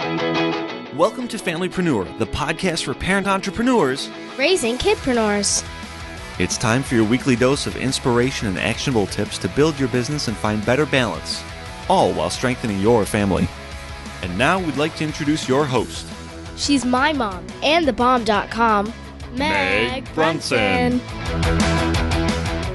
Welcome to Familypreneur, the podcast for parent entrepreneurs raising kidpreneurs. It's time for your weekly dose of inspiration and actionable tips to build your business and find better balance, all while strengthening your family. And now we'd like to introduce your host. She's my mom and thebomb.com, Meg Brunson.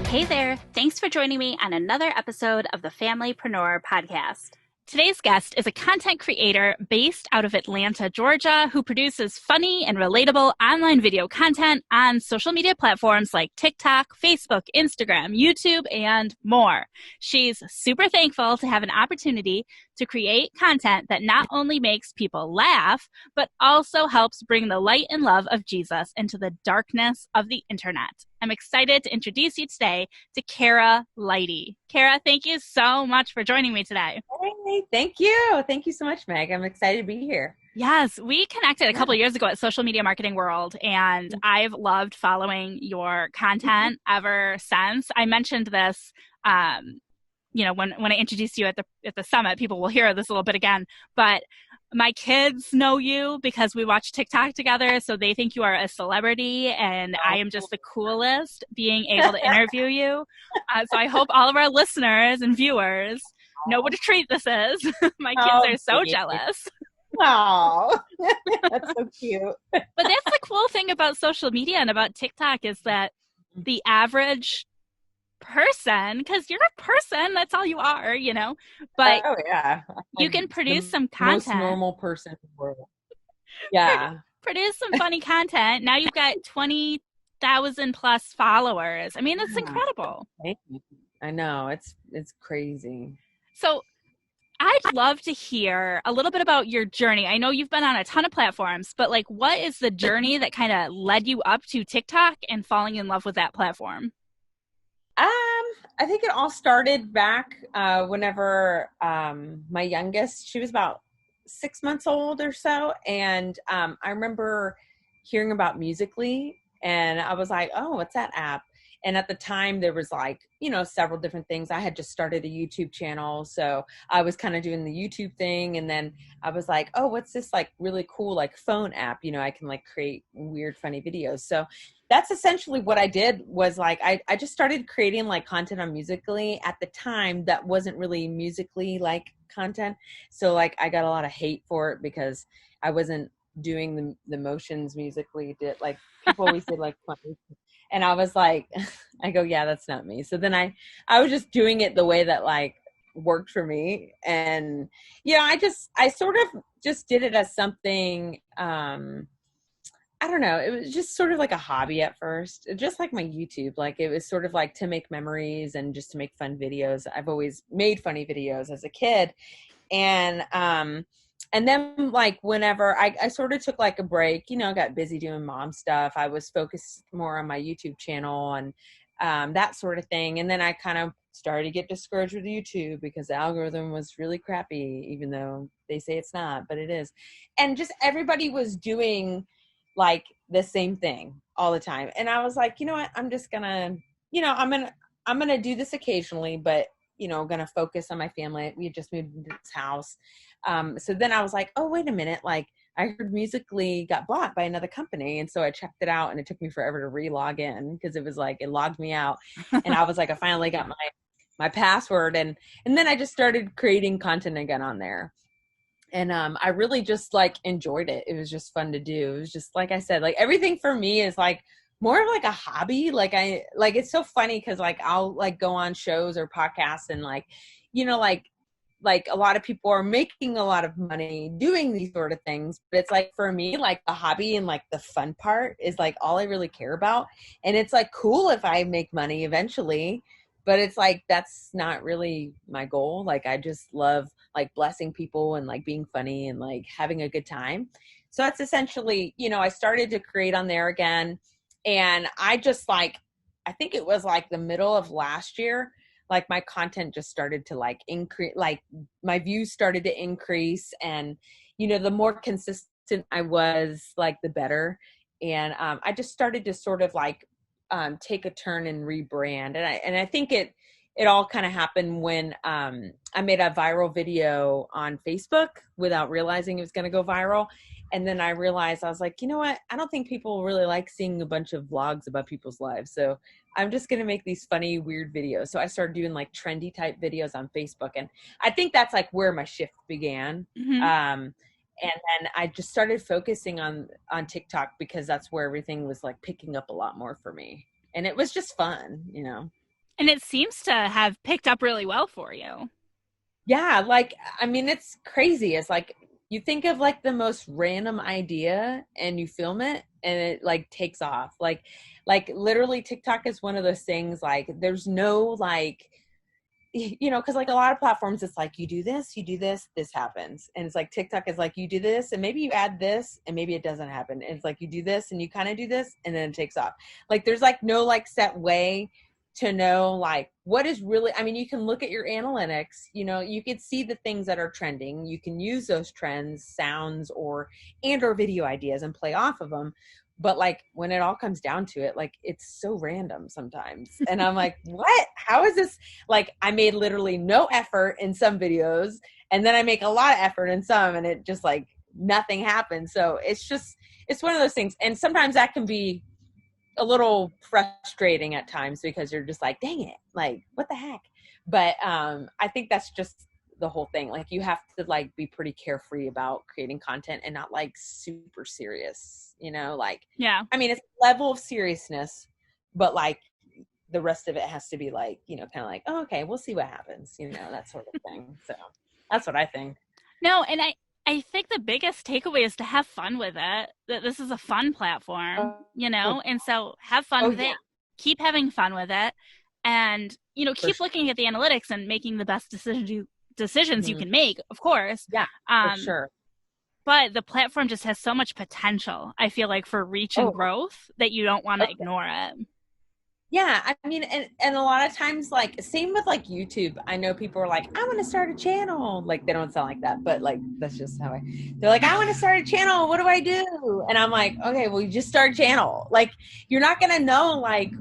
Hey there, thanks for joining me on another episode of the Familypreneur podcast. Today's guest is a content creator based out of Atlanta, Georgia, who produces funny and relatable online video content on social media platforms like TikTok, Facebook, Instagram, YouTube, and more. She's super thankful to have an opportunity to create content that not only makes people laugh, but also helps bring the light and love of Jesus into the darkness of the internet. I'm excited to introduce you today to Cara Leighty. Cara, thank you so much for joining me today. Hey, thank you. Thank you so much, Meg. I'm excited to be here. Yes, we connected a couple of years ago at Social Media Marketing World, and I've loved following your content ever since. I mentioned this, when I introduced you at the summit. People will hear this a little bit again, but my kids know you because we watch TikTok together, so they think you are a celebrity, and I am just the coolest being able to interview you. So I hope all of our listeners and viewers know what a treat this is. My kids are so jealous. Oh, that's so cute. But that's the cool thing about social media and about TikTok is that the average person, because you're a person, that's all you are, but oh yeah, you can produce some content. Most normal person in the world. Yeah. Produce some funny content. Now you've got 20,000 plus followers. I mean, that's incredible. Thank you. I know, it's crazy. So I'd love to hear a little bit about your journey. I know you've been on a ton of platforms, but what is the journey that kind of led you up to TikTok and falling in love with that platform? I think it all started back whenever my youngest, she was about 6 months old or so. And I remember hearing about Musical.ly, and I was like, oh, what's that app? And at the time there was several different things. I had just started a YouTube channel. So I was kind of doing the YouTube thing. And then I was like, oh, what's this really cool phone app? I can create weird, funny videos. So that's essentially what I did was I just started creating content on Musical.ly. At the time that wasn't really Musical.ly content. So I got a lot of hate for it because I wasn't doing the motions Musical.ly did. People always did funny. And I was like, I go, yeah, that's not me. So then I was just doing it the way that worked for me. And, I sort of just did it as something, I don't know. It was just sort of like a hobby at first, just like my YouTube. It was sort of to make memories and just to make fun videos. I've always made funny videos as a kid. And then whenever I sort of took a break, got busy doing mom stuff. I was focused more on my YouTube channel and that sort of thing. And then I kind of started to get discouraged with YouTube because the algorithm was really crappy, even though they say it's not, but it is. And just everybody was doing the same thing all the time. And I was like, you know what, I'm just gonna, I'm gonna do this occasionally, but gonna focus on my family. We had just moved into this house. So then I was like, oh, wait a minute. I heard Musical.ly got bought by another company. And so I checked it out and it took me forever to re-log in because it was it logged me out. And I was I finally got my password. And then I just started creating content again on there. And I really just enjoyed it. It was just fun to do. It was just, like I said, everything for me is more of a hobby. It's so funny because I'll go on shows or podcasts and a lot of people are making a lot of money doing these sort of things. But it's for me, the hobby and the fun part is all I really care about. And it's cool if I make money eventually, but it's that's not really my goal. I just love blessing people and being funny and having a good time. So that's essentially, I started to create on there again. And I just I think it was the middle of last year, my content just started to increase, my views started to increase. And, the more consistent I was, the better. And I just started to sort of take a turn and rebrand. And I think it it all kind of happened when I made a viral video on Facebook without realizing it was going to go viral. And then I realized, I was like, you know what? I don't think people really like seeing a bunch of vlogs about people's lives. So I'm just going to make these funny, weird videos. So I started doing like trendy type videos on Facebook. And I think that's like where my shift began. Mm-hmm. And then I just started focusing on TikTok because that's where everything was like picking up a lot more for me. And it was just fun, you know. And it seems to have picked up really well for you. Yeah, like, I mean, it's crazy. It's like, you think of like the most random idea and you film it and it like takes off. Like literally TikTok is one of those things, like there's no like, you know, because like a lot of platforms, it's like you do this, this happens. And it's like TikTok is like you do this and maybe you add this and maybe it doesn't happen. And it's like you do this and you kind of do this and then it takes off. Like there's like no like set way to know like what is really, I mean, you can look at your analytics, you know, you can see the things that are trending. You can use those trends, sounds, or video ideas and play off of them. But like when it all comes down to it, like it's so random sometimes. And I'm like, what? How is this? Like I made literally no effort in some videos and then I make a lot of effort in some and it just like nothing happens. So it's one of those things. And sometimes that can be a little frustrating at times because you're just like, dang it, like what the heck? But I think that's just the whole thing. Like you have to like be pretty carefree about creating content and not like super serious, you know, like, yeah, I mean, it's a level of seriousness, but like the rest of it has to be like, you know, kind of like, oh, okay, we'll see what happens, you know, that sort of thing. So that's what I think. No, and I think the biggest takeaway is to have fun with it, that this is a fun platform, you know, and so have fun with it, keep having fun with it, and, you know, keep looking at the analytics and making the best decisions you can make, of course. Yeah, for sure. But the platform just has so much potential, I feel like, for reach and growth that you don't want to ignore it. Yeah, I mean, and a lot of times, like, same with, like, YouTube. I know people are like, I want to start a channel. Like, they don't sound like that, but, like, that's just how they're like, I want to start a channel. What do I do? And I'm like, okay, well, you just start a channel. Like, you're not going to know, like,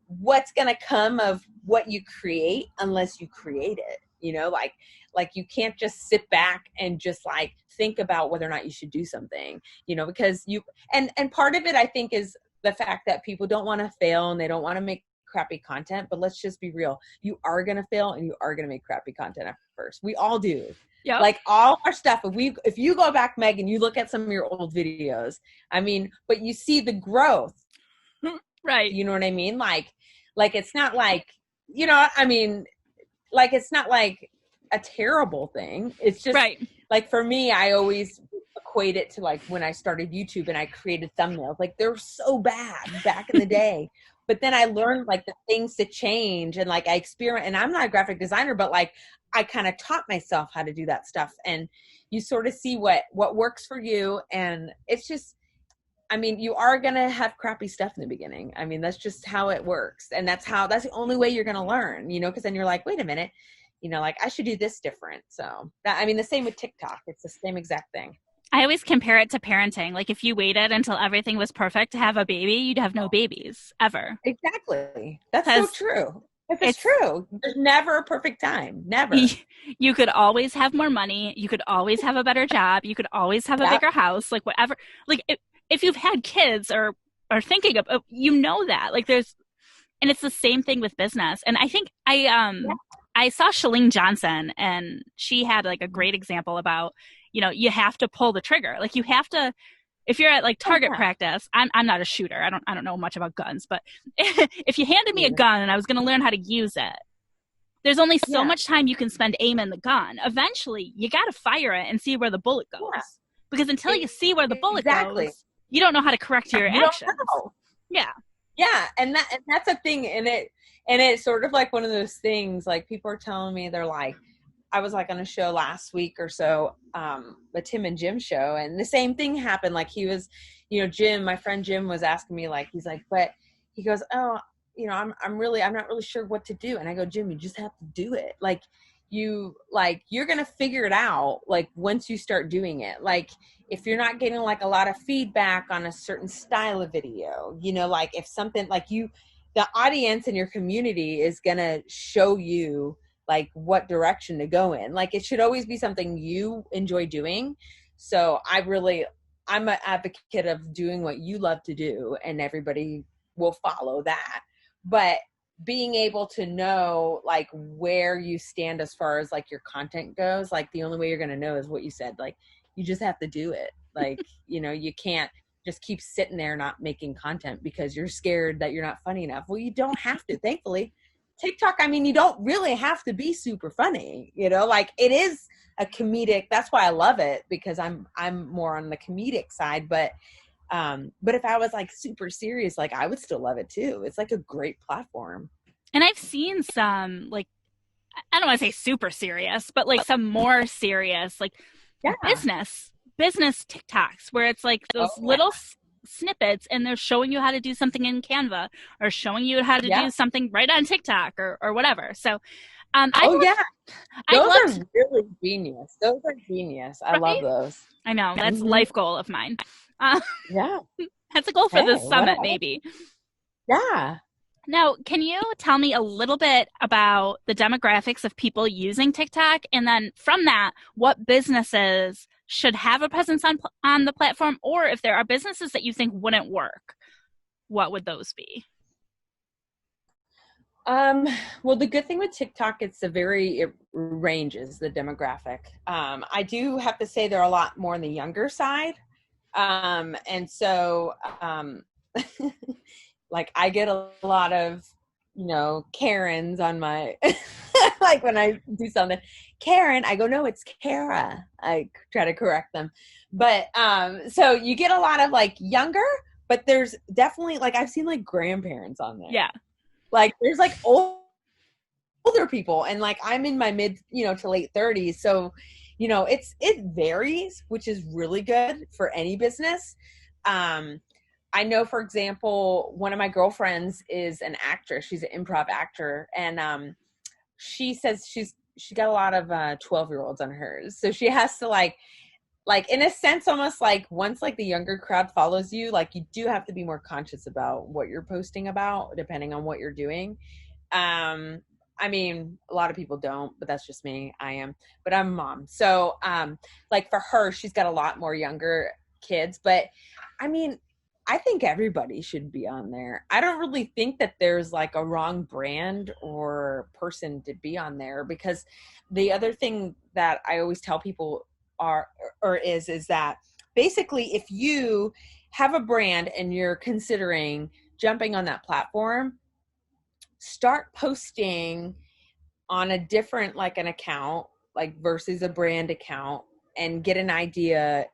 what's going to come of what you create unless you create it, you know? Like you can't just sit back and just, like, think about whether or not you should do something, you know, because and part of it, I think, is the fact that people don't want to fail and they don't want to make crappy content. But let's just be real, you are going to fail and you are going to make crappy content at first. We all do. Yep. Like all our stuff, if you go back, Meg, and you look at some of your old videos, I mean, but you see the growth, right? You know what I mean? Like it's not like, you know, I mean, like it's not like a terrible thing. It's just like for me, I always equate it to like when I started YouTube and I created thumbnails, like they're so bad back in the day. But then I learned like the things to change and like I experiment, and I'm not a graphic designer, but like I kind of taught myself how to do that stuff. And you sort of see what works for you. And it's just, I mean, you are going to have crappy stuff in the beginning. I mean, that's just how it works. And that's the only way you're going to learn, you know, because then you're like, wait a minute, you know, like I should do this different. So I mean, the same with TikTok. It's the same exact thing. I always compare it to parenting. Like if you waited until everything was perfect to have a baby, you'd have no babies ever. Exactly. That's so true. It's true. There's never a perfect time. Never. You could always have more money. You could always have a better job. You could always have a bigger house, like whatever. Like if you've had kids or thinking of, you know that. Like and it's the same thing with business. And I think I saw Shalene Johnson, and she had like a great example about, you know, you have to pull the trigger. Like you have to, if you're at like target practice, I'm not a shooter. I don't know much about guns, but if you handed me a gun and I was going to learn how to use it, there's only so much time you can spend aiming the gun. Eventually you got to fire it and see where the bullet goes, because until you see where the bullet goes, you don't know how to correct your actions. Yeah. Yeah. And that's a thing. And it's sort of like one of those things, like people are telling me, they're like, I was like on a show last week or so, a Tim and Jim show, and the same thing happened. Like he was, you know, Jim, my friend Jim was asking me, like, he's like, but he goes, oh, you know, I'm not really sure what to do. And I go, Jim, you just have to do it. Like you're going to figure it out. Like once you start doing it, like if you're not getting like a lot of feedback on a certain style of video, you know, like if something like the audience in your community is going to show you like what direction to go in. Like it should always be something you enjoy doing. So I'm an advocate of doing what you love to do, and everybody will follow that. But being able to know like where you stand as far as like your content goes, like the only way you're going to know is what you said. Like you just have to do it. Like, you know, you can't just keep sitting there not making content because you're scared that you're not funny enough. Well, you don't have to. Thankfully, TikTok, I mean, you don't really have to be super funny, you know, like it is a comedic. That's why I love it, because I'm more on the comedic side. But if I was like super serious, like I would still love it too. It's like a great platform. And I've seen some, like, I don't want to say super serious, but like some more serious, like business TikToks where it's like those little snippets, and they're showing you how to do something in Canva or showing you how to do something right on TikTok or whatever. So, those are really genius. Those are genius. I love those. I know. That's a life goal of mine. Yeah. That's a goal for this summit, maybe. Yeah. Now, can you tell me a little bit about the demographics of people using TikTok? And then from that, what businesses should have a presence on the platform? Or if there are businesses that you think wouldn't work, what would those be? Well, the good thing with TikTok, it ranges the demographic. I do have to say they're a lot more on the younger side. And so, like I get a lot of, you know, Karens on my, like when I do something, Karen, I go, no, it's Cara. I try to correct them. But, so you get a lot of like younger, but there's definitely like, I've seen like grandparents on there. Yeah. Like there's like older people, and like I'm in my mid, you know, to late 30s. So, you know, it varies, which is really good for any business. I know, for example, one of my girlfriends is an actress. She's an improv actor. And she says she got a lot of 12-year-olds on hers. So she has to like in a sense, almost like once like the younger crowd follows you, like you do have to be more conscious about what you're posting about, depending on what you're doing. I mean, a lot of people don't, but that's just me. I am, but I'm a mom. So like for her, she's got a lot more younger kids. But I mean, I think everybody should be on there. I don't really think that there's like a wrong brand or person to be on there, because the other thing that I always tell people is that basically if you have a brand and you're considering jumping on that platform, start posting on a different, like an account, like versus a brand account, and get an idea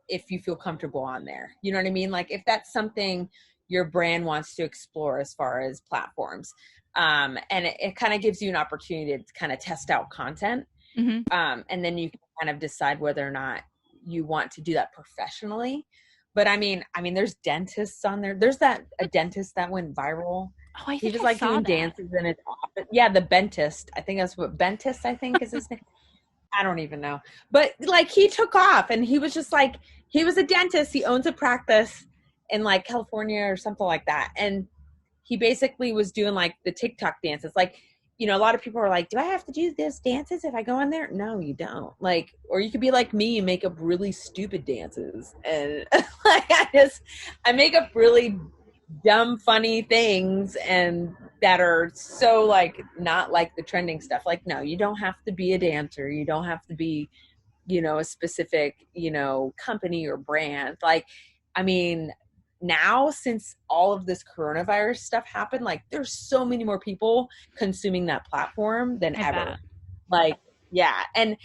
if you feel comfortable on there. You know what I mean? Like if that's something your brand wants to explore as far as platforms. And it kind of gives you an opportunity to kind of test out content. Mm-hmm. And then you can kind of decide whether or not you want to do that professionally. But I mean, there's dentists on there. There's a dentist that went viral. Oh, I think he was like doing dances in his office. Yeah, the Bentist. I think that's what Bentist, I think is his name. I don't even know. But like he took off, and he was just like, he was a dentist. He owns a practice in like California or something like that. And he basically was doing like the TikTok dances. Like, you know, a lot of people are like, do I have to do those dances if I go on there? No, you don't. Like, or you could be like me and make up really stupid dances. And like, I make up really dumb, funny things, and that are so like not like the trending stuff. Like, no, you don't have to be a dancer. You don't have to be, you know, a specific, you know, company or brand. Like, I mean, now since all of this coronavirus stuff happened, like there's so many more people consuming that platform than ever. Like, yeah. And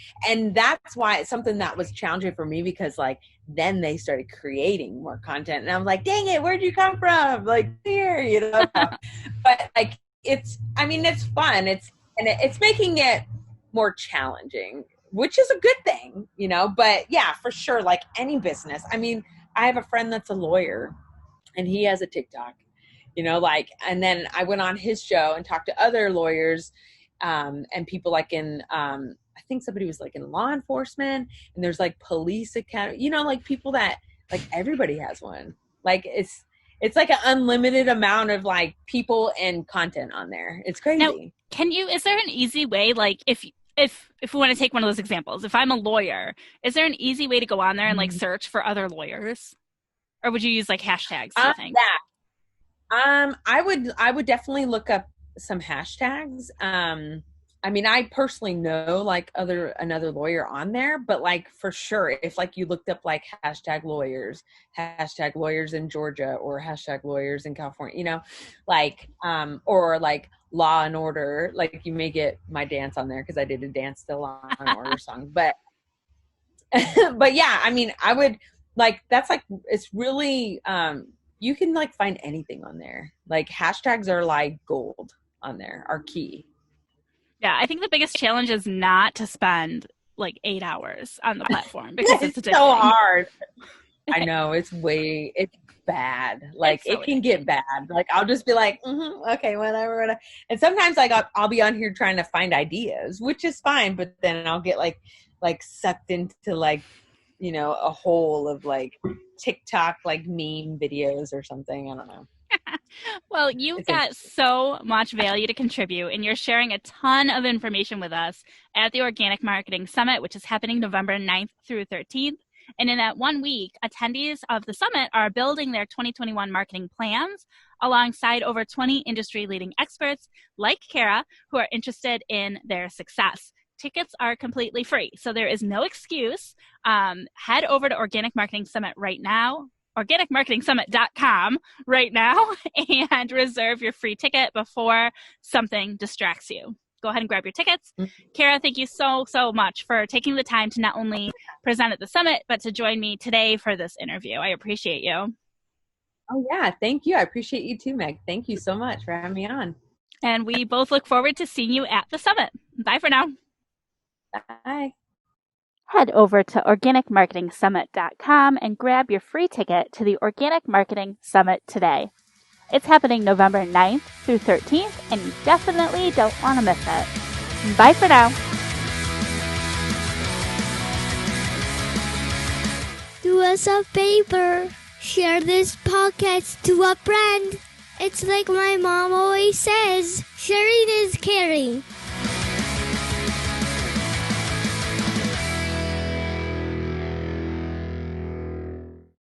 that's why it's something that was challenging for me, because like then they started creating more content, and I'm like, dang it, where'd you come from? Like here, you know. But like it's fun. It's making it more challenging, which is a good thing, you know. But yeah, for sure, like any business. I mean, I have a friend that's a lawyer, and he has a TikTok, you know, like, and then I went on his show and talked to other lawyers, and people like in, I think somebody was like in law enforcement, and there's like police academy, you know, like people that like everybody has one. Like it's it's like an unlimited amount of like people and content on there. It's crazy. Now, is there an easy way, like if we want to take one of those examples, if I'm a lawyer, is there an easy way to go on there and like search for other lawyers? Or would you use like hashtags, do you think? I would definitely look up some hashtags. I mean, I personally know like another lawyer on there, but like for sure, if like you looked up like hashtag lawyers in Georgia or hashtag lawyers in California, you know, like, or like Law and Order, like you may get my dance on there because I did a dance to Law and Order song, but yeah, I mean, I would like, that's like, it's really, you can like find anything on there. Like hashtags are like gold on there, are key. Yeah, I think the biggest challenge is not to spend like 8 hours on the platform because it's so hard. I know it's bad. Like it can get bad. Like I'll just be like, okay, whatever. And sometimes like I'll be on here trying to find ideas, which is fine. But then I'll get like sucked into like, you know, a hole of like TikTok like meme videos or something. I don't know. Well, you've got so much value to contribute, and you're sharing a ton of information with us at the Organic Marketing Summit, which is happening November 9th through 13th. And in that 1 week, attendees of the summit are building their 2021 marketing plans alongside over 20 industry-leading experts like Cara, who are interested in their success. Tickets are completely free, so there is no excuse. Head over to Organic Marketing Summit right now, organicmarketingsummit.com right now, and reserve your free ticket before something distracts you. Go ahead and grab your tickets. Cara, thank you so much for taking the time to not only present at the summit, but to join me today for this interview. I appreciate you. Oh, yeah. Thank you. I appreciate you too, Meg. Thank you so much for having me on. And we both look forward to seeing you at the summit. Bye for now. Bye. Head over to organicmarketingsummit.com and grab your free ticket to the Organic Marketing Summit today. It's happening November 9th through 13th, and you definitely don't want to miss it. Bye for now. Do us a favor. Share this podcast to a friend. It's like my mom always says, sharing is caring.